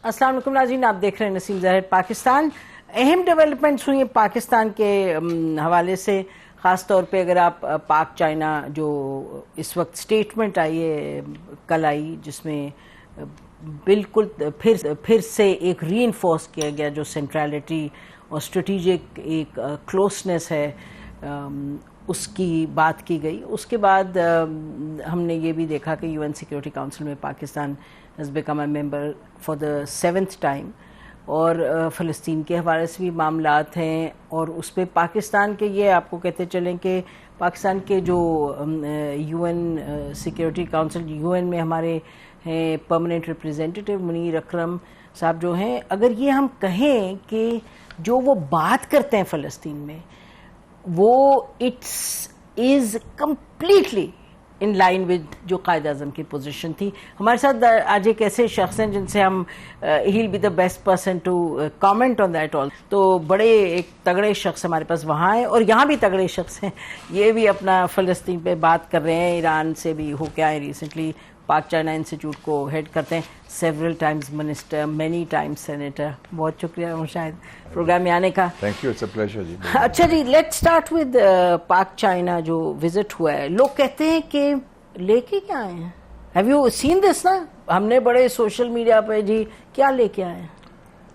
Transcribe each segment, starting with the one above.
السلام علیکم ناظرین، آپ دیکھ رہے ہیں نسیم ظاہر پاکستان. اہم ڈیولپمنٹس ہوئی ہیں پاکستان کے حوالے سے، خاص طور پہ اگر آپ پاک چائنا جو اس وقت سٹیٹمنٹ آئی ہے، کل آئی، جس میں بالکل پھر سے ایک ری انفورس کیا گیا جو سینٹرالٹی اور اسٹریٹجک ایک کلوسنس ہے، اس کی بات کی گئی. اس کے بعد ہم نے یہ بھی دیکھا کہ UN سیکیورٹی کاؤنسل میں Pakistan has become a member for the 7th time، اور فلسطین کے حوالے سے بھی معاملات ہیں، اور اس پہ پاکستان کے یہ آپ کو کہتے چلیں کہ پاکستان کے جو UN سیکیورٹی کاؤنسل UN میں ہمارے ہیں پرماننٹ ریپریزنٹیٹیو منیر اکرم صاحب جو ہیں، اگر یہ ہم کہیں کہ جو وہ بات کرتے ہیں فلسطین میں، وہ is completely in line with جو قائد اعظم کی پوزیشن تھی. ہمارے ساتھ آج ایک ایسے شخص ہیں جن سے ہم he'll be the best person to comment on that all. تو بڑے ایک تگڑے شخص ہمارے پاس وہاں ہیں، اور یہاں بھی تگڑے شخص ہیں، یہ بھی اپنا فلسطین پہ بات کر رہے ہیں. ایران سے بھی ہو کے آئے ریسنٹلی، پاک چائنا انسٹیٹیوٹ کو ہیڈ کرتے ہیں، several times minister, many times senator. بہت شکریہ مشاہد پروگرام میں آنے کا. Thank you, it's a pleasure جی. اچھا جی، let start with Pak China جو وزٹ ہوا ہے. لوگ کہتے ہیں کہ لے کے کیا آئے ہیں؟ ہیو یو سین دس نا؟ ہم نے بڑے سوشل میڈیا پہ جی کیا لے کے آئے ہیں؟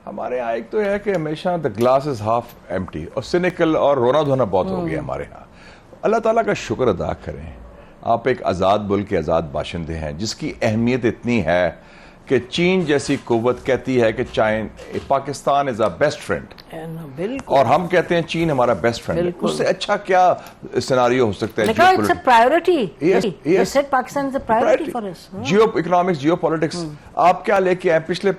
ہمارے یہاں ایک تو یہ ہے کہ ہمیشہ the glass is half empty, اور سینیکل اور رونا دھونا بہت ہو گیا ہمارے ہاں. اللہ تعالیٰ کا شکر ادا کریں، آپ ایک آزاد ملک کے آزاد باشندے ہیں جس کی اہمیت اتنی ہے کہ چین جیسی قوت کہتی ہے کہ پاکستان از آور بیسٹ فرینڈ، اور ہم کہتے ہیں چین ہمارا بیسٹ فرینڈ ہے. اس سے اچھا کیا سیناریو ہو سکتا ہے؟ Geoeconomics, geopolitics. آپ کیا لے کے آئے؟ پچھلے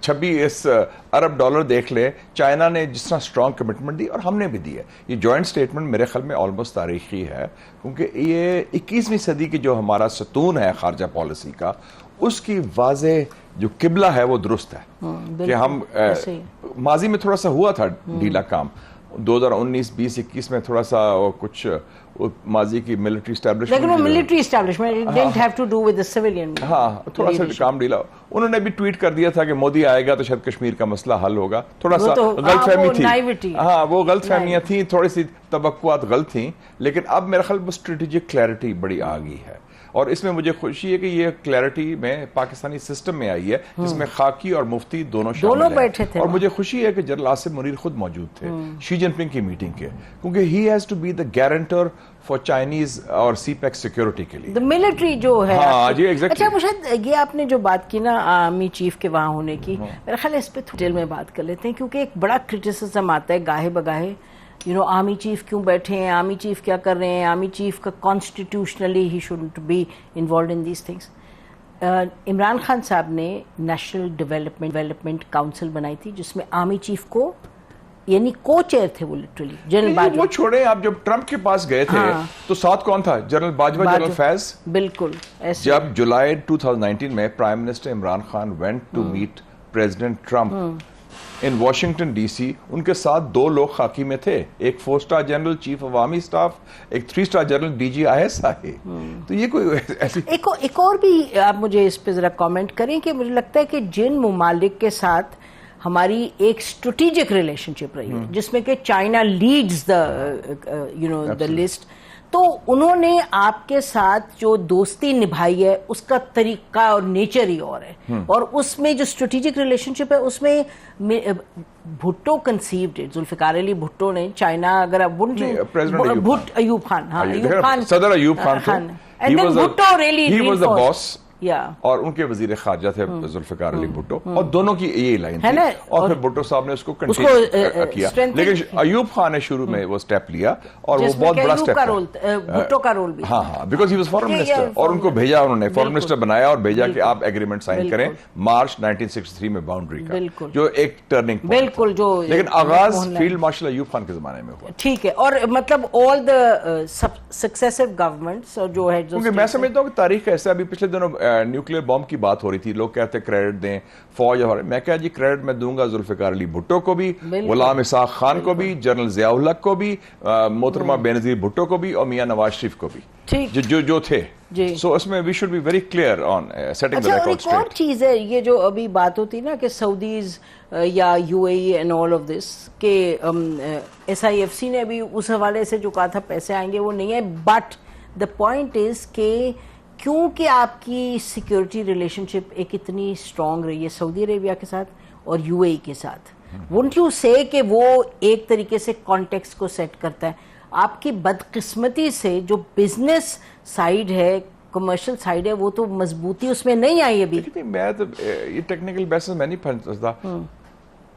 26 ارب ڈالر دیکھ لے چائنا نے جس طرح اسٹرانگ کمٹمنٹ دی، اور ہم نے بھی دی ہے. یہ جوائنٹ سٹیٹمنٹ میرے خیال میں آلموسٹ تاریخی ہے، کیونکہ یہ 21ویں صدی کی جو ہمارا ستون ہے خارجہ پالیسی کا، اس کی واضح جو قبلہ ہے وہ درست ہے. کہ ہم ماضی میں تھوڑا سا ہوا تھا ڈھیلا کام، 2019 20 21 میں تھوڑا سا کچھ ماضی کی ملٹری اسٹیبلشمنٹ، لیکن وہ military establishment didn't have to do with the civilian. ہاں، تھوڑا سا کام ڈھیلا. انہوں نے بھی ٹویٹ کر دیا تھا کہ مودی آئے گا تو شاید کشمیر کا مسئلہ حل ہوگا. تھوڑا سا غلط فہمی تھی. ہاں، وہ غلط فہمیاں تھیں، تھوڑی سی توقعات غلط تھیں، لیکن اب میرے خیال میں اسٹریٹجک کلیئرٹی بڑی آ گئی ہے. اور اس میں مجھے خوشی ہے کہ یہ کلیئرٹی میں پاکستانی سسٹم میں آئی ہے، جس میں خاکی اور مفتی دونوں شامل ہیں. اور مجھے خوشی ہے کہ جنرل آصف منیر خود موجود تھے شی جن پنگ کی میٹنگ کے، کیونکہ he has to be the guarantor for Chinese اور سی پیک سیکورٹی کے لیے. ملٹری جو ہے. ہاں جی، ایگزیکٹلی. اچھا مشاہد، یہ آپ نے جو بات کی نا آرمی چیف کے وہاں ہونے کی، میرا خیال ہے اس پہ ڈیٹیل میں بات کر لیتے ہیں، کیونکہ ایک بڑا کرٹیسزم آتا ہے گاہے بگاہے، آرمی چیف کیوں بیٹھے ہیں، آرمی چیف کیا کر رہے ہیں، آرمی چیف کا constitutionally he shouldn't be involved in these things. Imran Khan صاحب نے نیشنل ڈیولپمنٹ کاؤنسل بنائی تھی، جس میں آرمی چیف کو یعنی کو چیئر تھے وہ لٹرلی جنرل باجوہ. وہ چھوڑیں، آپ جب ٹرمپ کے پاس گئے تھے تو ساتھ کون تھا؟ General Bajwa, general Faiz. بالکل. جب جولائی 2019 میں prime minister Imran Khan went to meet president Trump in Washington D C, ان کے ساتھ 2 لوگ خاکی میں تھے، ایک 4 star general chief of army staff, ایک 3 اسٹار جنرل DGIS آئے. تو یہ کوئی ایسی ایک اور بھی آپ مجھے اس پہ ذرا کامنٹ کریں کہ مجھے لگتا ہے کہ جن ممالک کے ساتھ ہماری ایک اسٹریٹجک ریلیشن شپ رہی ہے، جس میں کہ چائنا لیڈز دا لسٹ، تو انہوں نے آپ کے ساتھ جو دوستی نبھائی ہے اس کا طریقہ اور نیچر ہی اور ہے. اور اس میں جو اسٹریٹجک ریلیشن شپ ہے اس میں بھٹو کنسیوڈ ہے، ذوالفقار علی بھٹو نے چائنا، اگر آپ ایوب خان، ہاں ایوب خان، صدر Ayub Khan, he was the boss. اور ان کے وزیر خارجہ تھے ذوالفقار علی بھٹو، اور دونوں کی یہی لائن تھی. اور پھر بھٹو صاحب نے اس کو کنٹینیو کیا، لیکن ایوب خان نے شروع میں وہ سٹیپ لیا، اور وہ بہت بڑا سٹیپ تھا. بھٹو کا رول بھی، ہاں ہاں، because he was foreign minister, اور ان کو بھیجا، انہوں نے فارن منسٹر بنایا اور بھیجا کہ آپ ایگریمنٹ سائن کریں مارچ 1963 میں باؤنڈری کا، جو ایک ٹرننگ پوائنٹ تھا. لیکن آغاز فیلڈ مارشل ایوب خان کے زمانے میں ہوا. ٹھیک ہے. اور مطلب آل دا سکسیسو گورنمنٹس جو ہے، کیونکہ میں سمجھتا ہوں کہ تاریخ ایسا، ابھی پچھلے دنوں نیوکلیر بام کی بات ہو رہی تھی, لوگ کہتے کریڈٹ دیں فوج, اور میں کہا جی کریڈٹ میں دوں گا ذوالفقار علی بھٹو کو بھی, غلام اسحاق خان کو بھی, جنرل ضیاء الحق کو بھی, محترمہ بینظیر بھٹو کو بھی, اور میاں نواز شریف کو بھی, جو تھے. سو اس میں we should be very clear on setting the record straight. اور چیز ہے یہ جو ابھی بات ہوتی نا کہ سعودیز یا you a E and all of this, کہ ایس آئی ایف سی نے بھی اس حوالے سے جو کہا تھا پیسے آئیں گے وہ نہیں ہے, بٹ دا پوائنٹ از کہ کیونکہ آپ کی سیکورٹی ریلیشن شپ ایک اتنی اسٹرانگ رہی ہے سعودی عربیہ کے ساتھ اور یو اے ای کے ساتھ, وونٹ یو سے کہ وہ ایک طریقے سے کانٹیکسٹ کو سیٹ کرتا ہے. آپ کی بدقسمتی سے جو بزنس سائیڈ ہے, کمرشل سائیڈ ہے, وہ تو مضبوطی اس میں نہیں آئی ابھی. میں تو یہ ٹیکنیکل بیسس میں نہیں پہنچتا,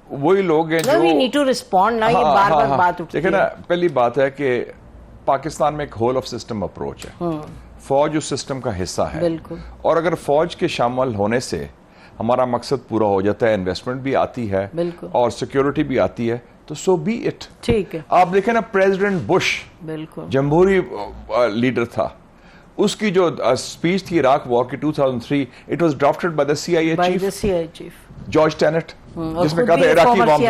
وہی لوگ ہیں جو وی نیڈ ٹو ریسپونڈ نا, یہ بار بار بات اٹھتی ہے. دیکھیں نا, پہلی بات ہے کہ پاکستان میں ایک ہول آف سسٹم اپروچ ہے, فوج اس سسٹم کا حصہ ہے, اور اگر فوج کے شامل ہونے سے ہمارا مقصد پورا ہو جاتا ہے, انویسٹمنٹ بھی آتی ہے اور سیکیورٹی بھی آتی ہے, تو سو بی اٹ. ٹھیک ہے, آپ دیکھیں نا پریزیڈنٹ بش جمہوری لیڈر تھا, اس کی جو اسپیچ تھی عراق وار کی 2003, it was drafted by the C I A chief George Tenet, جس میں کہا تھا عراقی بام.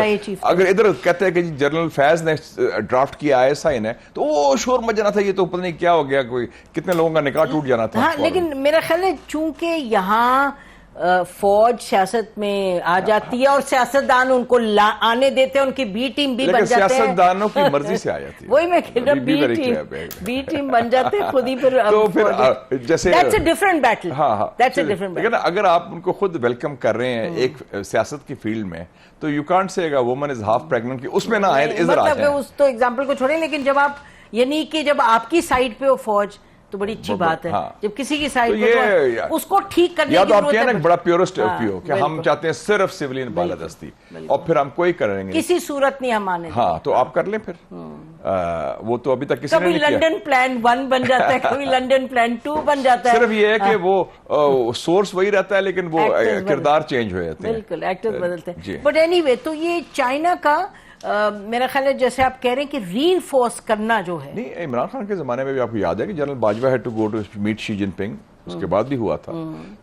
اگر ادھر کہتے ہیں کہ جنرل فیض نے ڈرافٹ کیا آئی ایس آئی نے, تو وہ شور مچ جانا تھا, یہ تو پتہ نہیں کیا ہو گیا, کوئی کتنے لوگوں کا نکاح ٹوٹ جانا تھا. لیکن میرا خیال ہے چونکہ یہاں فوج سیاست میں آ جاتی ہے اور سیاستدان ان کو آنے دیتے ہیں, ان کی بی ٹیم بھی بن جاتے ہیں, سیاستدانوں کی مرضی سے آ جاتی ہے, وہی میں کہہ رہا ہوں, بی ٹیم بن جاتے ہیں خود ہی. پھر جیسے that's a different battle. That's a different battle. اگر آپ ان کو خود ویلکم کر رہے ہیں ایک سیاست کی فیلڈ میں, تو you can't say a woman is half pregnant کی اس میں نہ آئے, ادھر آ جائیں. اس تو ایگزامپل کو چھوڑیں, لیکن جب آپ یعنی کہ جب آپ کی سائیڈ پہ ہو فوج تو بڑی اچھی بات ہے, جب کسی کی سائیڈ پہ اس کو ٹھیک کرنے کی ضرورت ہے. یا تو آپ کہیں نا بڑا پیورسٹ پیو کہ ہم چاہتے ہیں صرف سیولین بالادستی, اور پھر ہم کوئی کریں گے, کسی صورت نہیں ہم آنے. ہاں تو آپ کر لیں پھر, وہ تو ابھی تک کسی نے نہیں کیا. کبھی لنڈن پلان 1 بن جاتا ہے, کبھی لنڈن پلان 2 بن جاتا ہے. صرف یہ ہے کہ وہ سورس وہی رہتا ہے, لیکن وہ کردار چینج ہو جاتے ہیں. بالکل, ایکٹرز بدلتے ہیں. بٹ اینی وے, تو یہ چائنا کا میرا خیال ہے جیسے آپ کہہ رہے ہیں کہ ری انفورس کرنا جو ہے. نہیں, عمران خان کے زمانے میں بھی آپ کو یاد ہے کہ general Bajwa had to go to meet Xi Jinping, اس کے بعد بھی ہوا تھا,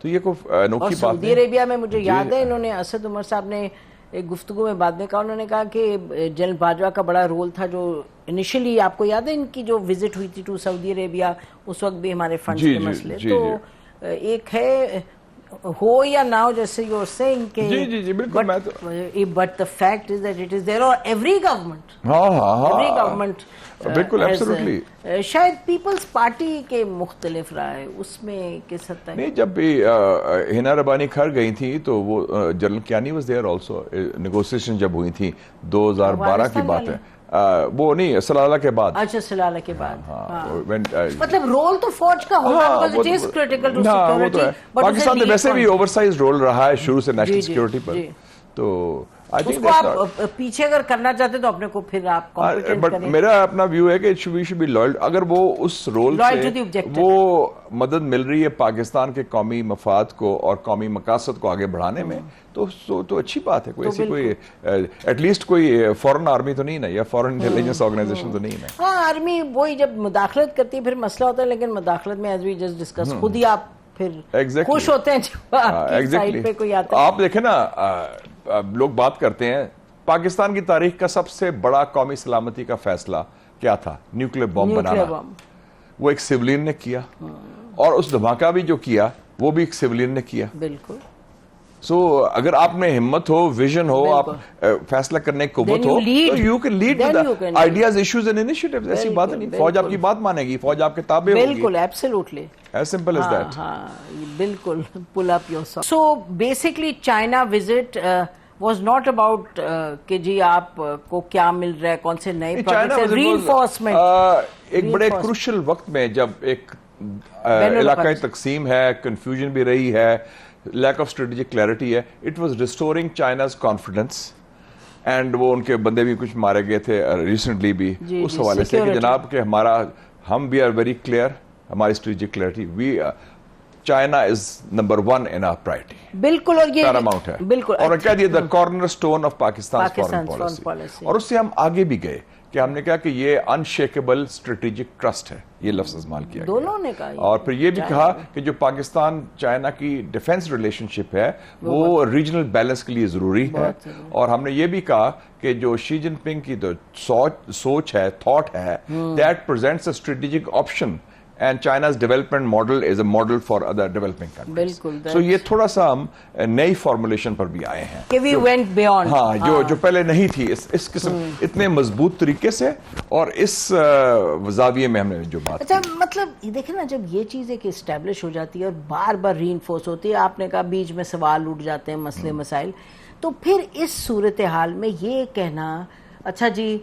تو یہ کوئی انوکھی بات نہیں. سعودی عربیہ میں مجھے یاد ہے انہوں نے, اسد عمر صاحب نے ایک گفتگو میں بعد میں کہا, انہوں نے کہا کہ جنرل باجوہ کا بڑا رول تھا, جو انیشلی آپ کو یاد ہے ان کی جو وزٹ ہوئی تھی ٹو سعودی عربیہ, اس وقت بھی ہمارے فنڈز کے مسئلے, تو ایک ہے ہو یا نہ ہو, جیسے یو آر سیئنگ کہ but the fact is that it is there, اور every government بالکل ایبسولوٹلی. شاید پیپلز پارٹی کے مختلف رہا ہے اس میں کس حد تک. نہیں, جب بھی ہنا ربانی گھر گئی تھی تو وہ general Kayani was there also, negotiation جب ہوئی تھی 2012 کی بات ہے, وہ نہیں سلالہ کے بعد. اچھا, سلالہ کے بعد. مطلب رول تو فوج کا ہوگا, because it is critical to security. Pakistan میں ویسے بھی اوور سائز رول رہا ہے شروع سے نیشنل سیکورٹی پر, تو اس کو آپ پیچھے اگر کرنا چاہتے تو اپنے کو پھر آپ کمپیٹنٹ کریں. میرا اپنا ویو ہے کہ وی شوڈ بی لائل, اگر وہ اس رول سے وہ مدد مل رہی ہے پاکستان کے قومی مفاد کو اور قومی مقاصد کو آگے بڑھانے میں, تو اچھی بات ہے. کوئی ایسی کوئی ایٹ لیسٹ کوئی فورن آرمی تو نہیں نا, یا فورن انٹیلیجنس آرگنائزیشن تو نہیں نا. ہاں, آرمی وہی جب مداخلت کرتی ہے پھر مسئلہ ہوتا ہے, لیکن مداخلت میں ایز وی جسٹ ڈسکس خود ہی آپ پھر خوش ہوتے ہیں جب آپ کی سائڈ پہ کوئی آتا ہے. آپ دیکھیں نا, لوگ بات کرتے ہیں پاکستان کی تاریخ کا سب سے بڑا قومی سلامتی کا فیصلہ کیا تھا, نیوکلیر بم بنانا. وہ ایک سیولین نے کیا, اور اس دھماکہ بھی جو کیا وہ بھی ایک سیولین نے کیا. بالکل. سو اگر آپ میں ہمت ہو, ویژن ہو, آپ فیصلہ کرنے کی قوت ہو, تو you can lead with ideas, issues and initiatives. ایسی بات نہیں, فوج آپ کی بات مانے گی, فوج آپ کے تابع ہوگی. بالکل, absolutely, as simple as that. ہاں, بالکل, pull up your socks. So basically China visit was not about کہ جی آپ کو کیا مل رہا ہے, کون سے نئے پروجیکٹس, ری انفورسمنٹ. ایک بڑے کروشل وقت میں جب ایک علاقائی تقسیم ہے, کنفیوژن بھی رہی ہے, لیک آف اسٹریٹجک کلیئرٹی ہے, it was restoring China's confidence. And وہ ان کے بندے بھی کچھ مارے گئے تھے ریسنٹلی بھی, اس حوالے سے کہ جناب کہ ہم وی آر ویری کلیئر, ہماری strategic clarity, we China is number 1 in our priority. بالکل, اور یہ پیراماؤنٹ ہے, بالکل, اور کہہ دیا the corner stone of Pakistan foreign policy. اور اس سے ہم آگے بھی گئے کہ ہم نے کہا کہ یہ انشیکیبل اسٹریٹجک ٹرسٹ ہے, یہ لفظ استعمال کیا دونوں نے کہا. اور پھر یہ بھی کہا کہ جو پاکستان چائنا کی ڈیفنس ریلیشن شپ ہے وہ ریجنل بیلنس کے لیے ضروری ہے. اور ہم نے یہ بھی کہا کہ جو شی جن پنگ کی جو سوچ ہے, تھاٹ ہے, that presents a strategic option and China's development model is a model for other developing countries. بالکل. So یہ تھوڑا سا ہم نئی فارمولیشن پر بھی آئے ہیں کہ we went beyond. ہاں, جو پہلے نہیں تھی اس قسم اتنے مضبوط طریقے سے اور اس زاویے میں ہم نے جو بات. اچھا, مطلب دیکھیں نا, جب یہ چیز ایک اسٹیبلش ہو جاتی ہے اور بار بار ری انفورس ہوتی ہے, آپ نے کہا بیچ میں سوال اٹھ جاتے ہیں, مسئلے مسائل, تو پھر اس صورتحال میں یہ کہنا اچھا جی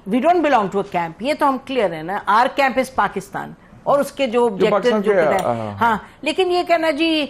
we don't belong to a camp, یہ تو ہم کلیئر ہے نا, our camp is پاکستان اور اس کے جو آبجیکٹیو جو ہاں, لیکن یہ کہنا جی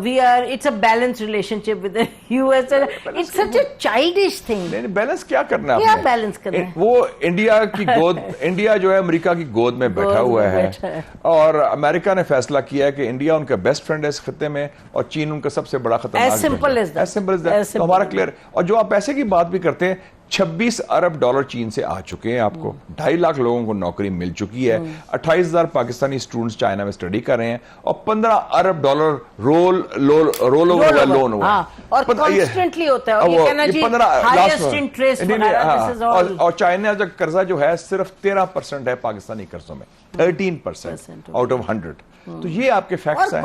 we are it's a balanced relationship with the US, it's such a childish thing. نہیں, بیلنس کیا کرنا ہے, کیا بیلنس کرنا ہے؟ وہ انڈیا کی گود, انڈیا جو ہے امریکہ کی گود میں بیٹھا ہوا ہے اور امریکہ نے فیصلہ کیا ہے کہ انڈیا ان کا بیسٹ فرینڈ ہے اس خطے میں اور چین ان کا سب سے بڑا خطرناک. As simple as that. As simple as that. ہمارا کلیئر. اور جو آپ پیسے کی بات بھی کرتے ہیں, 26 ارب ڈالر چین سے آ چکے ہیں, آپ کو 2.5 لاکھ لوگوں کو نوکری مل چکی ہے, 28,000 پاکستانی اسٹوڈنٹس چائنا میں اسٹڈی کر رہے ہیں اور 15 ارب ڈالر رول اوور ہوا لون ہوا, اور کانسٹنٹلی ہوتا ہے, اور یہ کہنا جی ہائیسٹ انٹرسٹ اور چائنا کا قرضہ جو ہے صرف 13% ہے پاکستانی قرضوں میں, 13% آؤٹ آف 100. تو یہ آپ کے فیکٹس ہیں.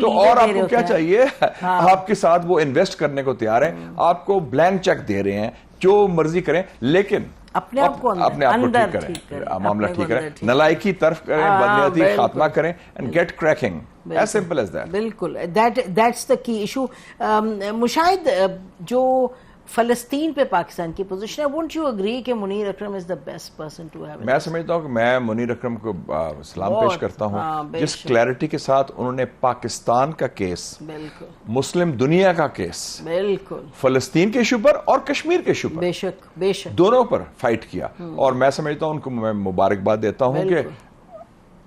تو اور آپ کو کیا چاہیے, آپ کے ساتھ وہ انویسٹ کرنے کو تیار ہیں, آپ کو بلینک چیک دے رہے ہیں, جو مرضی کریں, لیکن اپنے آپ کو ٹھیک کریں, معاملہ ٹھیک کریں, نلائکی طرف کریں, بدنیتی خاتمہ کریں, and get cracking. As simple as that. بالکل, that's the key issue. Mushahid, جو فلسطین پہ پاکستان کی پوزیشن ہے, won't you agree کہ منیر اکرم is the best person to have? میں سمجھتا ہوں کہ میں منیر اکرم کو سلام پیش کرتا ہوں, جس کلیئرٹی کے ساتھ انہوں نے پاکستان کا کیس, مسلم دنیا کا کیس, بالکل فلسطین کے ایشو پر اور کشمیر کے ایشو پر, بے شک بے شک دونوں پر فائٹ کیا. اور میں سمجھتا ہوں ان کو میں مبارکباد دیتا ہوں کہ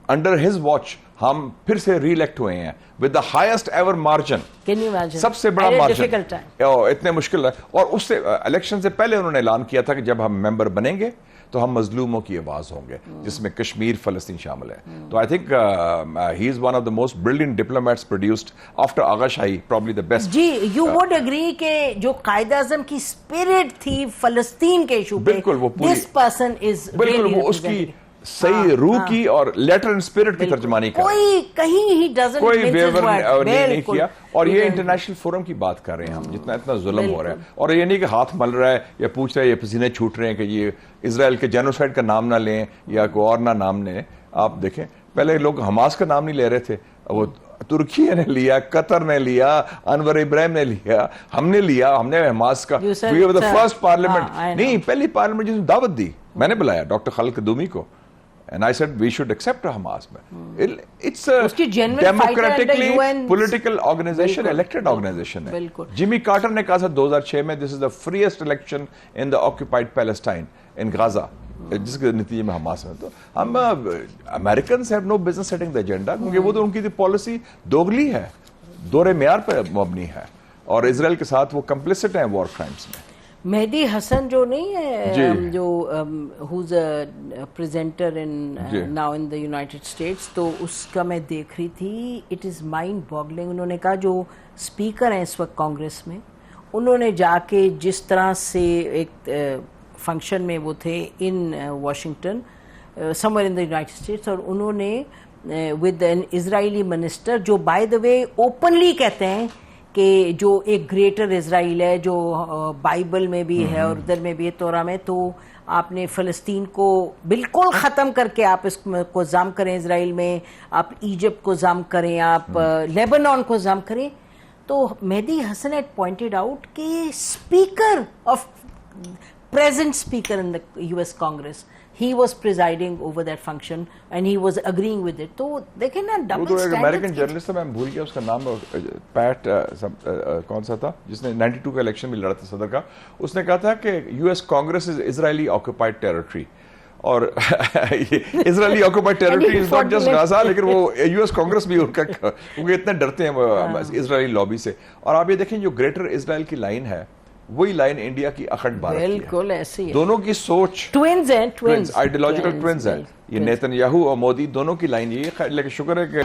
انڈر ہز واچ ہم پھر سے ری الیکٹ ہوئے ہیں with the highest ever margin, سب سے بڑا مارجن, اتنے مشکل ہے. اور اس سے الیکشن سے پہلے انہوں نے اعلان کیا تھا کہ جب ہم ممبر بنیں گے تو ہم مظلوموں کی آواز ہوں گے, جس میں کشمیر فلسطین شامل ہے. تو I think he is one of the most brilliant diplomats produced after Agha Shahi, probably the best. جی, یو وڈ اگری کہ جو قائد اعظم کی اسپرٹ تھی فلسطین کے ایشو پہ, بالکل وہ پوری, دس پرسن از بالکل وہ اس کی صحیح روح کی اور لیٹر اینڈ اسپرٹ کی ترجمانی کر, کوئی کہیں ہی ڈزنٹ کوئی ویور نہیں کیا. اور یہ انٹرنیشنل فورم کی بات کر رہے ہیں ہم, جتنا اتنا ظلم ہو رہا ہے, اور یہ نہیں کہ ہاتھ مل رہا ہے یا پوچھ رہا ہے یا پسینے چھوٹ رہے ہیں کہ یہ اسرائیل کے جینوسائیڈ کا نام نہ لیں یا کوئی اور نہ نام لیں. آپ دیکھیں پہلے لوگ حماس کا نام نہیں لے رہے تھے, وہ ترکی نے لیا, قطر نے لیا, انور ابراہیم نے لیا, ہم نے لیا, ہم نے حماس کا, we are the first parliament, نہیں پہلی پارلیمنٹ جس نے دعوت دی, میں نے بلایا ڈاکٹر خالد قدومی کو, and I said we should accept Hamas. It's a democratically political organization, elected organization ہے. جمی کارٹر نے کہا تھا 2006 میں, this is the freest election in the occupied Palestine in Gaza, جس کے نتیجے میں حماس میں. تو ہم Americans have no business setting the agenda, کیونکہ وہ تو ان کی پالیسی دوگلی ہے, دور معیار پر مبنی ہے, اور اسرائیل کے ساتھ وہ کمپلیسٹ ہیں وار کرائمز میں. مہدی حسن جو نہیں ہے, جو who's a presenter in now in the United States, تو اس کا میں دیکھ رہی تھی, it is mind boggling. انہوں نے کہا جو اسپیکر ہیں اس وقت کانگریس میں, انہوں نے جا کے جس طرح سے ایک فنکشن میں وہ تھے in Washington somewhere in the United States, اور انہوں نے with an Israeli minister جو by the way openly کہتے ہیں کہ جو ایک گریٹر اسرائیل ہے, جو بائبل میں بھی ہے اور ادھر میں بھی ہے, تورا میں, تو آپ نے فلسطین کو بالکل ختم کر کے آپ اس کو ضم کریں اسرائیل میں, آپ ایجپٹ کو ضم کریں, آپ لیبنان کو ضم کریں. تو مہدی حسن had pointed out کہ speaker of present speaker in the US Congress, he was presiding over that function and he was agreeing with it. تو دیکھیں نا ڈبل اسٹینڈرڈ. وہ تو ایک امریکن جرنلسٹ ہے, میں بھول گیا اس کا نام, پیٹ کون سا تھا, جس نے 92 کا الیکشن بھی لڑا تھا صدر کا. اس نے کہا تھا کہ US Congress is Israeli occupied territory, اور Israeli occupied territory is not just Gaza, لیکن وہ US کانگریس بھی ان کا, کیونکہ اتنے ڈرتے ہیں اسرائیلی لابی سے. اور آپ یہ دیکھیں جو گریٹر اسرائیل کی لائن ہے, وہی لائن انڈیا کی اکھنڈ بھارت کی ہے. بالکل ایسی ہے. دونوں کی سوچ ٹوینز ہیں, ٹوینز آئیڈیالوجیکل ٹوینز ہیں. یہ نیتن یاہو اور مودی دونوں کی لائن یہ ہے. لیکن شکر ہے کہ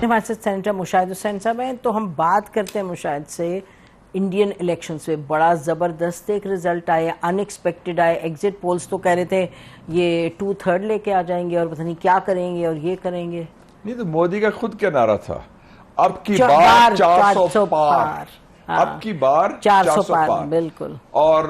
ہمارے ساتھ سینیٹر مشاہد حسین صاحب ہیں. تو ہم بات کرتے ہیں مشاہد سے انڈین الیکشنز پہ. بڑا زبردست ایک رزلٹ آئے, ان ایکسپیکٹڈ آئے. ایگزٹ پولز تو کہہ رہے تھے یہ 2/3 لے کے آ جائیں گے اور پتہ نہیں کیا کریں گے اور یہ کریں گے. نہیں تو مودی کا خود کیا نعرہ تھا, اب کی بار 400 پار, اب کی بار 400 پار. بالکل. اور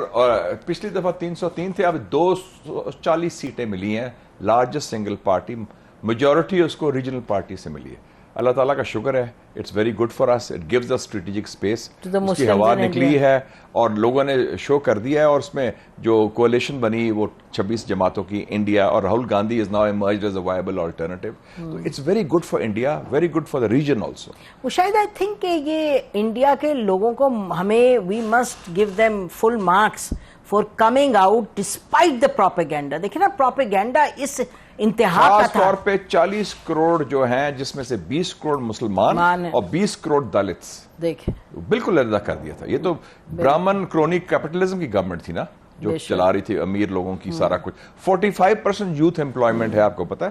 پچھلی دفعہ 303 تھے, اب 240 سیٹیں ملی ہیں. لارجسٹ سنگل پارٹی, میجورٹی اس کو ریجنل پارٹی سے ملی ہے. اللہ تعالیٰ کا شکر ہے. It's very good for us, it gives us strategic space. اس کی ہوا نکلی ہے اور لوگوں نے شو کر دیا ہے. اور اس میں جو کولیشن بنی وہ 26 جماعتوں کی, انڈیا, اور Rahul Gandhi is now emerged as a viable alternative. تو it's very good for India, very good for the region also. شاید آئی تھنک کہ یہ انڈیا کے لوگوں کو ہمیں we must give them full marks for coming out despite the propaganda. دیکھیں نا پروپیگینڈا اس انتہا کا خاص طور پہ 40 کروڑ جو ہیں جس میں سے 20 کروڑ مسلمان اور 20 کروڑ دلتس دیکھیں بالکل علیحدہ کر دیا تھا. یہ تو برامن کرونی کیپٹلزم کی گورنمنٹ تھی نا جو چلا رہی تھی امیر لوگوں کی سارا کچھ. 45% یوتھ امپلائمنٹ ہے, آپ کو پتا ہے.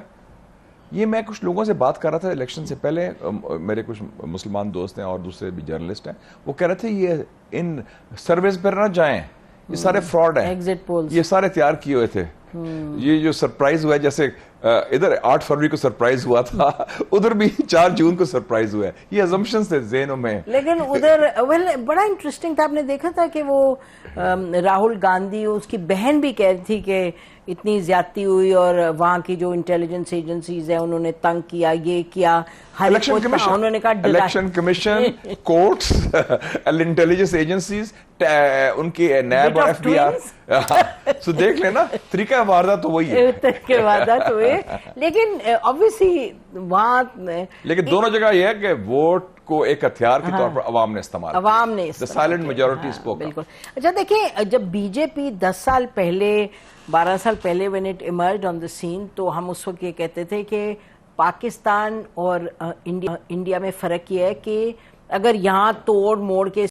یہ میں کچھ لوگوں سے بات کر رہا تھا الیکشن سے پہلے, میرے کچھ مسلمان دوست ہیں اور دوسرے بھی جرنلسٹ ہیں, وہ کہہ رہے تھے یہ ان سرویز پر نہ جائیں, یہ سارے فراڈ ہیں, یہ سارے تیار کیے ہوئے تھے. یہ جو سرپرائز ہوا ہے, جیسے ادھر 8 فروری کو سرپرائز ہوا تھا, ادھر بھی 4 جون کو سرپرائز ہوا ہے. یہ assumptions تھے ذہنوں میں. لیکن ادھر بڑا انٹرسٹنگ تھا, آپ نے دیکھا تھا کہ وہ راہل گاندھی, اس کی بہن بھی کہہ رہی تھی کہ اتنی زیادتی ہوئی اور وہاں کی جو انٹیلیجنس ایجنسیز ہیں انہوں نے تنگ کیا, یہ کیا. انہوں نے کہا election commission, courts, intelligence agencies, ان کی نیب اور ایف بی آر. سو دیکھ لینا طریقہ واردات تو وہی ہے, طریقہ واردات ہوئے. لیکن obviously وہاں لیکن دونوں جگہ یہ ہے کہ ووٹ کو ایک ہتھیار کے طور پر عوام نے استعمال کیا. عوام نے the silent majority spoke. بالکل. اچھا دیکھیں, جب بی جے پی 10 سال پہلے 12 سال پہلے when it emerged on the scene, تو ہم اس وقت یہ کہتے تھے کہ پاکستان اور انڈیا میں فرق یہ ہے کہ اگر یہاں توڑ موڑ کے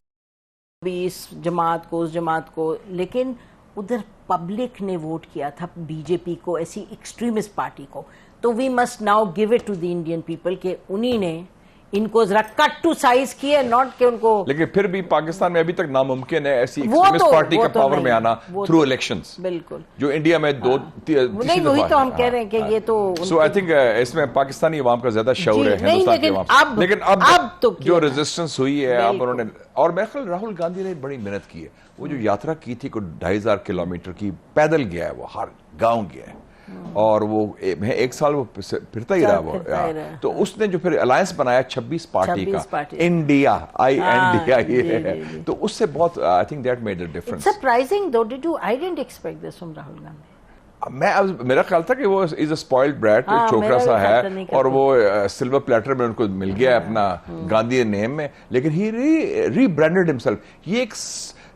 اس جماعت کو اس جماعت کو, لیکن ادھر پبلک نے ووٹ کیا تھا بی جے پی کو, ایسی ایکسٹریمسٹ پارٹی کو. تو we must now give it to the Indian people کہ انہی نے ان کو ذرا کٹ ٹو سائز کیا, ناٹ کہ ان کو. لیکن پھر بھی پاکستان میں ابھی تک ناممکن ہے ایسی ایکسٹریمسٹ پارٹی کا پاور میں آنا تھرو الیکشنز. بالکل. جو انڈیا میں نہیں, وہی تو ہم کہہ رہے ہیں کہ یہ تو. سو آئی تھنک اس میں پاکستانی عوام کا زیادہ شعور ہے ہندوستان کے عوام. لیکن اب جو ریزسٹنس ہوئی ہے, اب انہوں نے, اور میرے خیال راہل گاندھی نے بڑی محنت کی ہے. وہ جو یاترا کی تھی کوئی 2500 کلومیٹر کی, پیدل گیا ہے, وہ ہر گاؤں گیا ہے, اور وہ 1 سال وہ پھرتا ہی رہا. وہ تو اس نے جو پھر الائنس بنایا 26 پارٹی کا, انڈیا INDIA, یہ ہے, تو اس سے بہت I think that made a difference. Surprising though, did you, I didn't expect this from Rahul Gandhi. میرا خیال تھا کہ وہ از اے اسپوائلڈ برائٹ, چھوکرا سا ہے, اور وہ سلور پلیٹر میں ان کو مل گیا اپنا گاندھی نیم میں. لیکن ہی ری برانڈڈ ہمسیلف. یہ ایک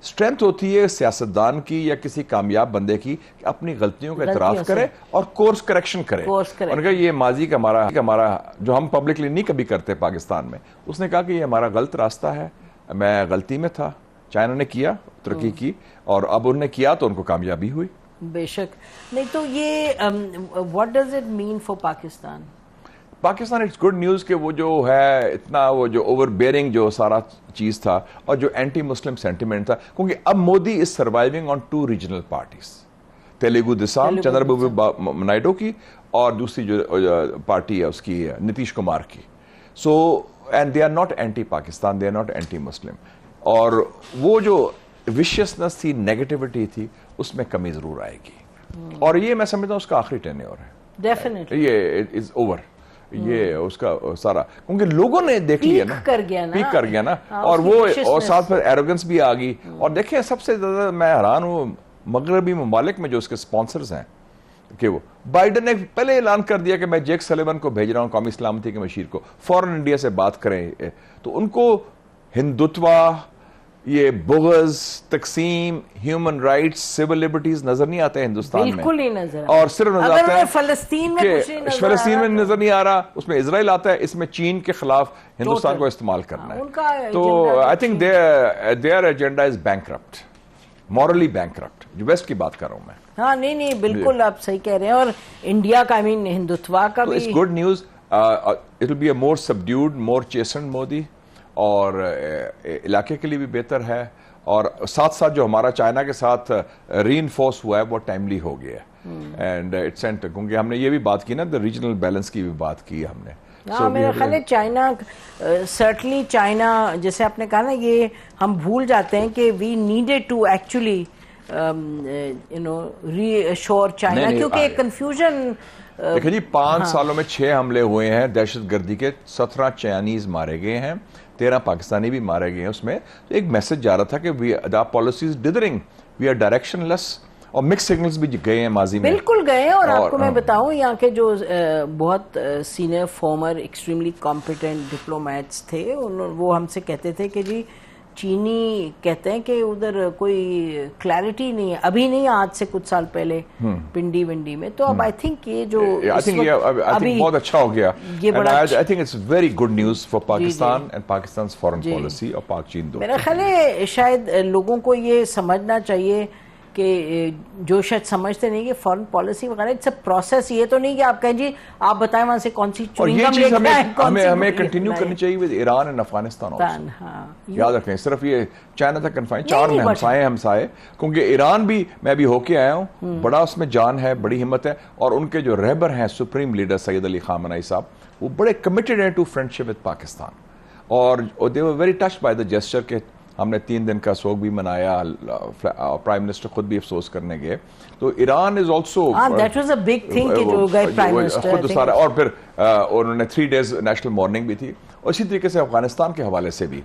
اسٹرینتھ ہوتی ہے سیاستدان کی یا کسی کامیاب بندے کی کہ اپنی غلطیوں کا اعتراف کرے اور کورس کریکشن کرے. اور کہ یہ ماضی کا ہمارا جو ہم پبلکلی نہیں کبھی کرتے پاکستان میں, اس نے کہا کہ یہ ہمارا غلط راستہ ہے, میں غلطی میں تھا, چائنا نے کیا ترقی کی, اور اب انہوں نے کیا تو ان کو کامیابی ہوئی. بے شک. نہیں تو یہ what does it mean for Pakistan? Pakistan it's good news کہ وہ جو ہے اتنا وہ جو اوور بیئرنگ جو سارا چیز تھا اور جو اینٹی مسلم سینٹیمنٹ تھا, کیونکہ اب مودی از سروائیونگ آن 2 ریجنل پارٹیز, تیلگو دیسام چندر بابو نائیڈو کی, اور دوسری جو پارٹی ہے اس کی نتیش کمار کی. So and they are not anti Pakistan, they are not anti Muslim. اور وہ جو وشیسنس تھی, نیگیٹیوٹی تھی, اس میں کمی ضرور آئے گی. اور یہ میں سمجھتا ہوں اس کا آخری ٹینیور ہے. ڈیفینیٹلی یہ از اوور. یہ اس کا سارا, کیونکہ لوگوں نے دیکھ لیا نا, پیک کر گیا نا, اور وہ اور ساتھ پھر ایروگنس بھی آ گئی. اور دیکھیں سب سے زیادہ میں حیران ہوں مغربی ممالک میں جو اس کے سپانسرز ہیں, کہ وہ بائیڈن نے پہلے اعلان کر دیا کہ میں جیک سلیون کو بھیج رہا ہوں, قومی سلامتی کے مشیر کو, فوراً انڈیا سے بات کریں. تو ان کو ہندوتوا یہ بغض، تقسیم، ہیومن رائٹس، سول لبرٹیز نظر نہیں آتے ہندوستان میں، بالکل نہیں نظر، اور صرف نظر آتا ہے فلسطین میں نظر نہیں آ رہا، اس میں اسرائیل آتا ہے، اس میں چین کے خلاف ہندوستان کو استعمال کرنا ہے. تو I think their agenda is bankrupt, morally bankrupt, جو ویسٹ کی بات کر رہا ہوں میں. ہاں نہیں بالکل آپ صحیح کہہ رہے ہیں. اور انڈیا کا ہندوتوا کا بھی it's good news. It will be a more subdued, more chastened Modi, اور علاقے کے لیے بھی بہتر ہے. اور ساتھ ساتھ جو ہمارا چائنا کے ساتھ ری انفورس ہوا ہے وہ ٹائملی ہو گیا ہے. اینڈ اٹس اینڈ کیونکہ ہم نے یہ بھی بات کی نا، دا ریجنل بیلنس کی بھی بات کی ہم نے. میرا خیال ہے چائنا، سرٹنلی چائنا، جیسے آپ نے کہا نا، یہ ہم بھول جاتے ہیں کہ we needed to actually reassure China, کیونکہ کنفیوژن. دیکھیں جی 5 سالوں میں 6 حملے ہوئے ہیں دہشت گردی کے، 17 چائنیز مارے گئے ہیں، 13 پاکستانی بھی مارے گئے ہیں. اس میں ایک میسج جا رہا تھا کہ the policy is dithering, we are directionless, اور مکس سگنلز بھی گئے ہیں ماضی میں. بالکل گئے ہیں. اور آپ کو میں بتاؤں یہاں کے جو بہت senior former extremely competent diplomats تھے، وہ ہم سے کہتے تھے کہ جی چینی کہتے ہیں کہ ادھر کوئی کلیئرٹی نہیں ہے ابھی، نہیں آج سے کچھ سال پہلے پنڈی ونڈی میں. تو اب آئی تھنک یہ جو ابھی بہت اچھا ہو گیا. I think it's very good news for Pakistan and Pakistan's foreign policy اور پاک چین دو. میرا خیال ہے شاید لوگوں کو یہ سمجھنا چاہیے کہ جو شاید سمجھتے نہیں کہ فارن پالیسی وغیرہ اٹس اے پروسیس. یہ تو نہیں کہ آپ کہیں جی آپ بتائیں وہاں سے کون سی اور یہ چیز ہمیں کنٹینیو کرنی چاہیے ود ایران اینڈ افغانستان. یاد رکھیں صرف یہ چائنا تک کنفائن، 4 میں ہمسائے، کیونکہ ایران بھی میں بھی ہو کے آیا ہوں، بڑا اس میں جان ہے، بڑی ہمت ہے. اور ان کے جو رہبر ہیں سپریم لیڈر سید علی خامنئی صاحب، وہ بڑے کمیٹڈ ہیں ٹو فرینڈشپ ود پاکستان. اور they were very touched by the gesture کہ ہم نے 3 دن کا سوگ بھی منایا، پرائم منسٹر خود بھی افسوس کرنے گئے. تو Iran is also that was a big thing کہ جو گئے پرائم منسٹر خود سارا. اور پھر انہوں نے 3 days نیشنل مارننگ بھی تھی. اور اسی طریقے سے افغانستان کے حوالے سے بھی.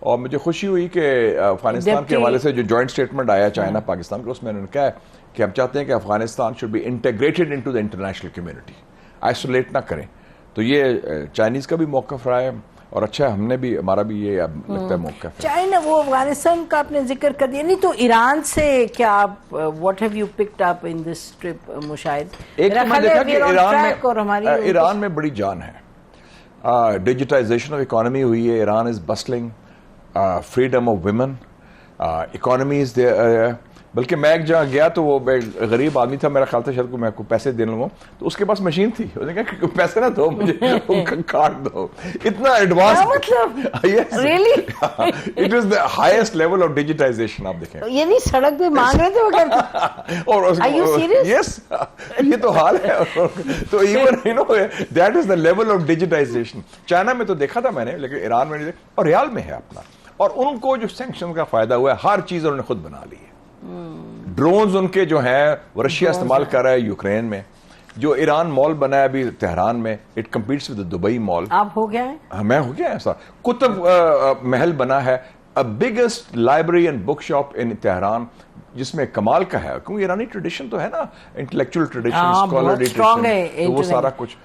اور مجھے خوشی ہوئی کہ افغانستان کے حوالے سے جو جوائنٹ اسٹیٹمنٹ آیا چائنا پاکستان کو، اس میں انہوں نے کہا کہ ہم چاہتے ہیں کہ Afghanistan should be integrated into the international community, isolate نہ کریں. تو یہ چائنیز کا بھی موقف رہا ہے، اور اچھا ہم نے بھی، ہمارا بھی یہ اب لگتا ہے موقف. چائنا وہ افغانستان کا آپ نے ذکر کر دیا. نہیں تو ایران سے کیا آپ what have you picked up in this trip Mushahid? ایک تو میں دیکھا کہ ایران میں بڑی جان ہے، ڈیجیٹائزیشن آف اکانومی ہوئی ہے. Iran is bustling, freedom of women, economy is there. بلکہ میں ایک جگہ گیا تو وہ غریب آدمی تھا، میرا خیال تھا شاید کو میں کو پیسے دے لوں، تو اس کے پاس مشین تھی. اس نے کہا کہ پیسے نہ دو مجھے، کارڈ دو. اتنا advance, it is the highest level of digitisation. آپ دیکھیں یعنی سڑک پہ مانگ رہے تھے اور یس یہ تو حال ہے. تو even you know that is the level of digitisation. China میں تو دیکھا تھا میں نے، لیکن ایران میں نہیں دیکھا. اور ریال میں ہے اپنا. اور ان کو جو سینکشن کا فائدہ ہوا ہے، ہر چیز انہوں نے خود بنا لی ہے. ڈرونز ان کے جو ہیں وہ رشیا استعمال کر رہا ہے یوکرین میں. جو ایران مال بنا ہے ابھی تہران میں، اٹ کمپیٹس ود دبئی مال. آپ ہو گیا ہے؟ میں ہو گیا ایسا. قطب محل بنا ہے، biggest library and book shop in Tehran, جس میں کمال کا ہے. کیونکہ ایرانی ٹریڈیشن تو ہے نا، انٹلیکچوئل ٹریڈیشن، اسکالرلی ٹریڈیشن، تو وہ سارا کچھ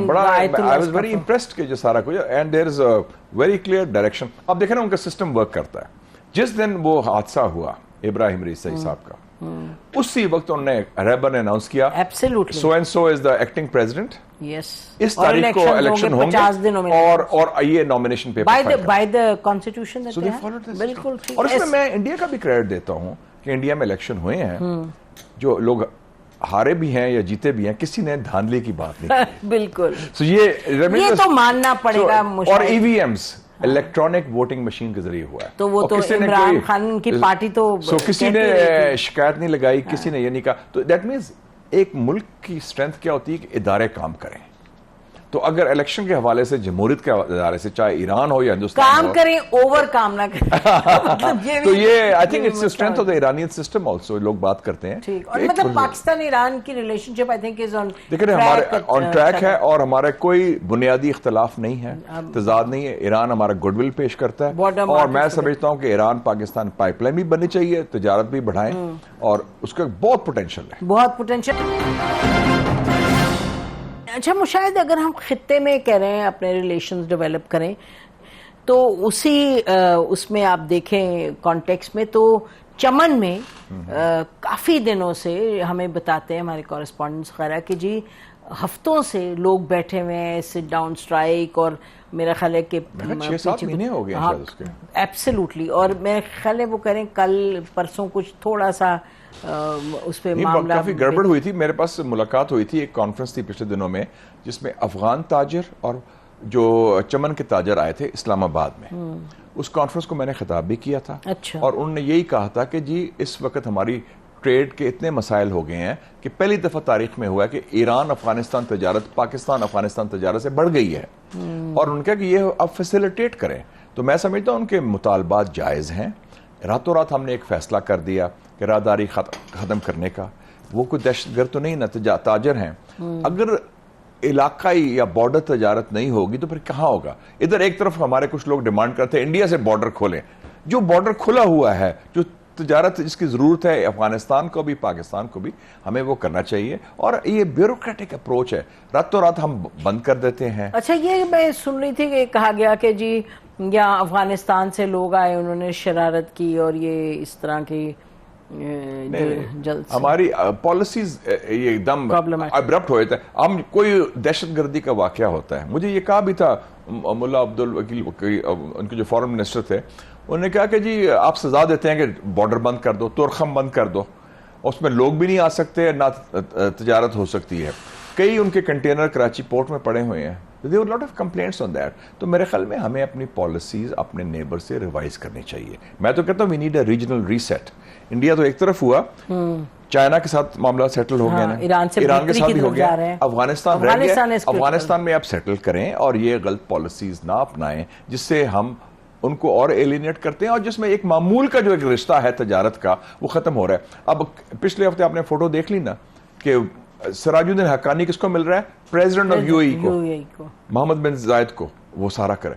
بڑا. آئی واز ویری امپریسڈ کہ جو سارا کچھ، and there is a very clear direction. اب دیکھیں نا ان کا سسٹم ورک کرتا ہے. جس دن وہ حادثہ ہوا ابراہیم رئیسی صاحب کا، اسی وقت انہوں نے رہبر نے اناؤنس کیا so and so is the acting president. اس تاریخ کو الیکشن ہوں گے اور یہ nomination paper by the constitution. بالکل. اور اس میں انڈیا کا بھی کریڈٹ دیتا ہوں کہ انڈیا میں الیکشن ہوئے ہیں، جو لوگ ہارے بھی ہیں یا جیتے بھی ہیں، کسی نے دھاندلی کی بات نہیں کی. بالکل. یہ تو ماننا پڑے گا. اور ای V Ms electronic voting machine کے ذریعے ہوا ہے. تو وہ تو عمران خان کی پارٹی تو کسی نے شکایت نہیں لگائی، کسی نے یہ نہیں کہا. تو دیٹ مینز ایک ملک کی اسٹرینتھ کیا ہوتی ہے کہ ادارے کام کریں. تو اگر الیکشن کے حوالے سے جمہوریت کے ادارے سے، چاہے ایران ہو یا ہندوستان کام کریں، اوور کام نہ کریں. تو یہ I think it's strength of the Iranian system also. لوگ بات کرتے ہیں. اور مطلب پاکستان ایران کی relation ship I think is آن دیکھیں ہمارے آن ٹریک ہے، اور ہمارے کوئی بنیادی اختلاف نہیں ہے، تضاد نہیں ہے. ایران ہمارا گڈ ول پیش کرتا ہے، اور میں سمجھتا ہوں کہ ایران پاکستان پائپ لائن بھی بننی چاہیے، تجارت بھی بڑھائیں، اور اس کا بہت پوٹینشیل ہے، بہت پوٹینشیل. اچھا مشاہد، اگر ہم خطے میں کہہ رہے ہیں اپنے ریلیشنز ڈیولپ کریں، تو اسی اس میں آپ دیکھیں کانٹیکس میں تو چمن میں کافی دنوں سے ہمیں بتاتے ہیں ہمارے کورسپونڈنٹس وغیرہ کہ جی ہفتوں سے لوگ بیٹھے ہوئے ہیں سٹ ڈاؤن اسٹرائک, اور میرا خیال ہے کہ 6-7 مہینے ہو گئے ہیں شاید اس کے. ایبسلیوٹلی, اور میرا خیال ہے وہ کریں کل پرسوں کچھ تھوڑا سا اس پہ معاملہ کافی گڑبڑ ہوئی تھی. میرے پاس ملاقات ہوئی تھی, ایک کانفرنس تھی پچھلے دنوں میں جس میں افغان تاجر اور جو چمن کے تاجر آئے تھے اسلام آباد میں. اس کانفرنس کو میں نے خطاب بھی کیا تھا, اور انہوں نے یہی کہا تھا کہ جی اس وقت ہماری ٹریڈ کے اتنے مسائل ہو گئے ہیں کہ پہلی دفعہ تاریخ میں ہوا ہے کہ ایران افغانستان تجارت پاکستان افغانستان تجارت سے بڑھ گئی ہے, اور ان کا کہ یہ اب فیسیلیٹیٹ کریں. تو میں سمجھتا ہوں ان کے مطالبات جائز ہیں. راتوں رات ہم نے ایک فیصلہ کر دیا کہ راہداری ختم کرنے کا. وہ کوئی دہشت گرد تو نہیں نا, تاجر ہیں. اگر علاقائی یا بارڈر تجارت نہیں ہوگی تو پھر کہاں ہوگا؟ ادھر ایک طرف ہمارے کچھ لوگ ڈیمانڈ کرتے ہیں انڈیا سے بارڈر کھولیں. جو بارڈر کھلا ہوا ہے, جو تجارت جس کی ضرورت ہے افغانستان کو بھی پاکستان کو بھی, ہمیں وہ کرنا چاہیے. اور یہ بیوروکریٹک اپروچ ہے, راتوں رات ہم بند کر دیتے ہیں. اچھا, یہ میں سن رہی تھی کہ کہا گیا کہ جی یہاں افغانستان سے لوگ آئے, انہوں نے شرارت کی اور یہ اس طرح کی ہماری پالیسیز یہ ایک دم ابرپٹ ہوئے تھے. ہم کوئی دہشت گردی کا واقعہ ہوتا ہے, مجھے یہ کہا بھی تھا ملا عبد الوکیل, ان کے جو فارن منسٹر تھے, انہوں نے کہا کہ جی آپ سزا دیتے ہیں کہ بارڈر بند کر دو, تورخم بند کر دو, اس میں لوگ بھی نہیں آ سکتے, نہ تجارت ہو سکتی ہے. کئی ان کے کنٹینر کراچی پورٹ میں پڑے ہوئے ہیں. There were a lot of complaints on that. تو میرے خیال میں ہمیں اپنی پالیسیز اپنے نیبر سے ریوائز کرنی چاہیے. میں تو کہتا ہوں we need a regional reset. India تو ایک طرف ہوا, چائنا کے ساتھ معاملہ سیٹل ہو گیا نا, ایران کے ساتھ بھی ہو گیا, افغانستان رہ گیا. افغانستان میں آپ سیٹل کریں اور یہ غلط پالیسیز نہ اپنائیں جس سے ہم ان کو اور ایلینیٹ کرتے ہیں, اور جس میں ایک معمول کا جو ایک رشتہ ہے تجارت کا وہ ختم ہو رہا ہے. اب پچھلے ہفتے آپ نے فوٹو دیکھ لی نا کہ سراج الدین حقانی کس کو مل رہا ہے؟ پریزیڈنٹ آف یو اے کو, محمد بن زائد کو. وہ سارا کرے.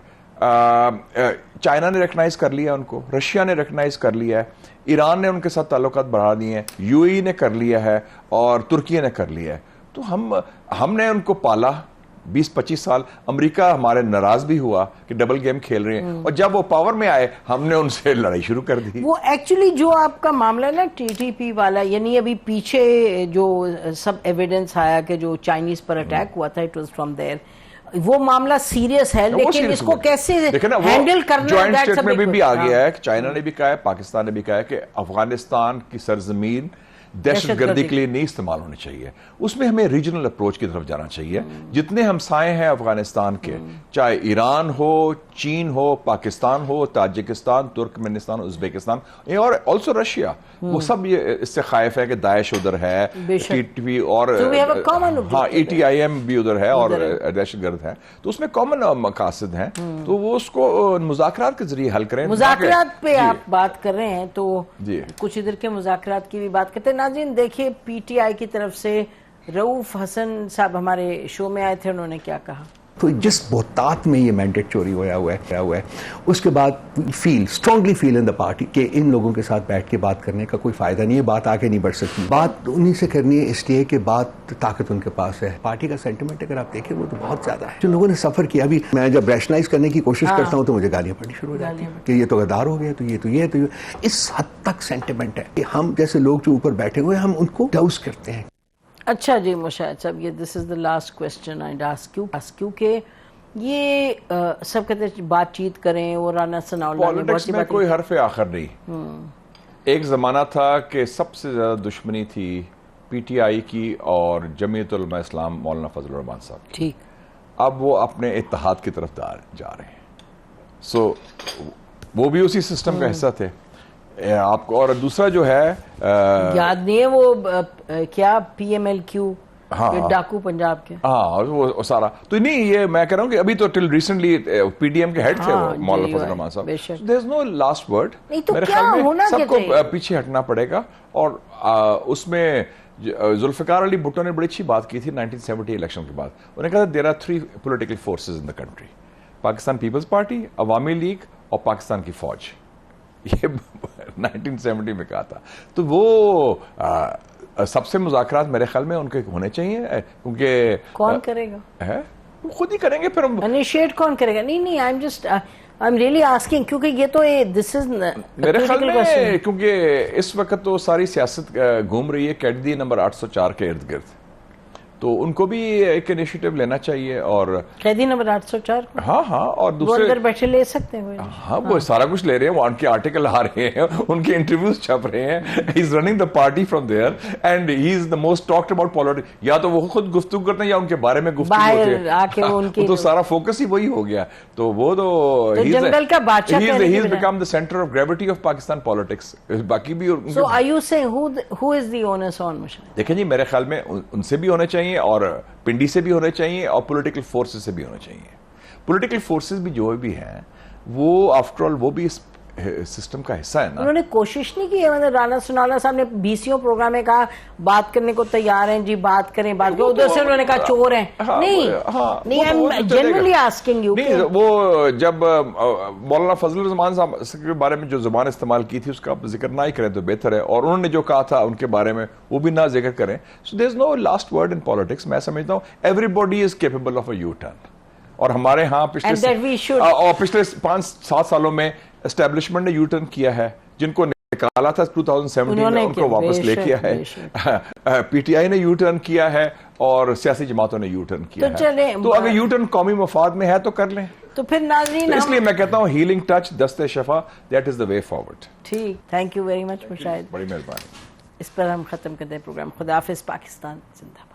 چائنا نے ریکگنائز کر لیا ان کو, رشیا نے ریکگنائز کر لیا ہے, ایران نے ان کے ساتھ تعلقات بڑھا دیے ہیں, یو اے نے کر لیا ہے, اور ترکی نے کر لیا ہے. تو ہم نے ان کو پالا 20-25 سال. امریکہ ہمارے ناراض بھی ہوا کہ ڈبل گیم کھیل رہے ہیں, اور جب وہ پاور میں آئے ہم نے ان سے لڑائی شروع کر دی. وہ ایکچولی جو آپ کا معاملہ ہے نا ٹی ٹی پی والا, یعنی ابھی پیچھے جو سب ایویڈنس آیا کہ جو چائنیز پر اٹیک ہوا تھا, اٹ واز فرام دیر, وہ معاملہ سیریس ہے, لیکن اس کو کیسے ہینڈل کرنا ہے. جوائنٹ اسٹیٹمنٹ بھی آ گیا ہے کہ چائنا نے بھی کہا ہے, پاکستان نے بھی کہا ہے کہ افغانستان کی سرزمین دہشت گردی کے لیے نہیں استعمال ہونی چاہیے. اس میں ہمیں ریجنل اپروچ کی طرف جانا چاہیے. جتنے ہمسائے ہیں افغانستان کے, چاہے ایران ہو, چین ہو, پاکستان ہو, تاجکستان, ترکمنستان, ازبیکستان, اور آلسو رشیا, وہ سب یہ اس سے خائف ہے کہ داعش ادھر ہے, ٹی ٹی پی اور ہاں ای ٹی آئی ایم بھی ادھر ہے, اور دہشت گرد ہے. تو اس میں کامن مقاصد ہیں, تو وہ اس کو مذاکرات کے ذریعے حل کریں. مذاکرات پہ آپ بات کر رہے ہیں تو کچھ ادھر کے مذاکرات کی بھی بات کرتے ہیں. ناظرین دیکھیے پی ٹی آئی کی طرف سے رؤوف حسن صاحب ہمارے شو میں آئے تھے, انہوں نے کیا کہا. تو جس بہتات میں یہ مینڈیٹ چوری ہوا ہے اس کے بعد strongly feel in the party کہ ان لوگوں کے ساتھ بیٹھ کے بات کرنے کا کوئی فائدہ نہیں ہے, بات آگے نہیں بڑھ سکتی. بات انہیں سے کرنی ہے اس لیے کہ بات طاقت ان کے پاس ہے. پارٹی کا سینٹیمنٹ اگر آپ دیکھیں وہ تو بہت زیادہ ہے. جو لوگوں نے سفر کیا, ابھی میں جب ریشنلائز کرنے کی کوشش کرتا ہوں تو مجھے گالیاں پڑنی شروع ہو جاتی ہیں کہ یہ تو غدار ہو گیا, تو یہ اس حد تک سینٹیمنٹ ہے کہ ہم جیسے لوگ جو اوپر بیٹھے ہوئے ہم ان کو ڈاؤز کرتے ہیں. اچھا جی مشاہد صاحب, یہ this is the last question I ask you کہ یہ سب کہتے ہیں بات چیت کریں, اور رانا ثناءاللہ نے پالیٹکس میں کوئی حرف آخر نہیں. ایک زمانہ تھا کہ سب سے زیادہ دشمنی تھی پی ٹی آئی کی اور جمعیت علماء اسلام مولانا فضل الرحمان صاحب. ٹھیک, اب وہ اپنے اتحاد کی طرف جا رہے ہیں. سو وہ بھی اسی سسٹم کا حصہ تھے آپ کو. اور دوسرا جو ہے یاد نہیں ہے وہ کیا پی ایم ایل کیو ڈاکو پنجاب کے, ہاں وہ سارا تو نہیں. یہ میں کہہ رہا ہوں کہ ابھی تو ٹل ریسنٹلی پی ڈی ایم کے ہیڈ تھے وہ مولانا فضل الرحمان صاحب. دیر از نو لاسٹ ورڈ. میرے خیال میں سب کو پیچھے ہٹنا پڑے گا. اور اس میں ذوالفقار علی بھٹو نے بڑی اچھی بات کی تھی 1970 الیکشن کے بعد. انہوں نے کہا there are 3 political forces in the country, Pakistan Peoples Party, Awami League اور پاکستان کی فوج. یہ 1970 میں کہا تھا. تو وہ سب سے مذاکرات میرے خیال میں ان کے ہونے چاہیے, کیونکہ کون کرے گا؟ وہ خود ہی کریں گے. پھر انیشیٹ کون کرے گا؟ نہیں I am just I'm really asking کیونکہ یہ تو this is میرے خیال میں کیونکہ اس وقت تو ساری سیاست گھوم رہی ہے قیدی نمبر 804 کے ارد گرد، تو ان کو بھی ایک انیشیٹو لینا چاہیے. اور قیدی نمبر 804 ہاں اور دوسرے اندر بیٹھے لے سکتے ہیں. ہاں وہ سارا کچھ لے رہے ہیں، وہ ان کے آرٹیکل آ رہے ہیں، ان کے انٹرویوز چھپ رہے ہیں. He is running the party from there and he is the most talked about politics. یا تو وہ خود گفتگو کرتے ہیں یا ان کے بارے میں گفتگو ہوتی ہے، تو سارا فوکس ہی وہی ہو گیا. تو وہ تو جنگل کا بادشاہ he is become the centre of gravity of Pakistan politics. باقی بھی So are you saying who is the onus on Mushahid? دیکھیں جی میرے خیال میں ان سے بھی ہونے چاہیے اور پنڈی سے بھی ہونے چاہیے اور پولیٹیکل فورسز سے بھی ہونے چاہیے. پولیٹیکل فورسز بھی جو بھی ہیں وہ آفٹر آل وہ بھی اس سسٹم کا حصہ ہے نا. انہوں نے کوشش نہیں کی ہے. رانا سنالا صاحب نے 20 پروگرام میں کہا بات کرنے کو تیار ہیں جی، بات کریں بات کریں. ادھر سے انہوں نے کہا چور ہیں. نہیں جنرلی آسکنگ یو. نہیں وہ جب مولانا فضل الرحمان صاحب کے بارے میں جو زبان استعمال کی تھی اس کا آپ ذکر نہ ہی کریں تو بہتر ہے، اور انہوں نے جو کہا تھا ان کے بارے میں وہ بھی نہ ذکر کریں. سو دیر از نو لاسٹ ورڈ ان پالیٹکس. میں سمجھتا ہوں every body is capable of a you turn. اور ہمارے ہاں پچھلے 5-7 سالوں میں اسٹیبلشمنٹ نے یو ٹرن کیا ہے. جن کو نکالا تھا 2017 میں ان کو واپس لے کیا ہے. پی ٹی آئی نے یو ٹرن کیا ہے اور سیاسی جماعتوں نے یو ٹرن کیا ہے. تو اگر یو ٹرن قومی مفاد میں ہے تو کر لیں. تو پھر ناظرین اس لیے میں کہتا ہوں ہیلنگ ٹچ دست شفا that is the way forward. ٹھیک، thank you very much Mushahid. بڑی مہربانی. اس پر ہم ختم کرتے ہیں پروگرام. خدا حافظ. پاکستان زندہ.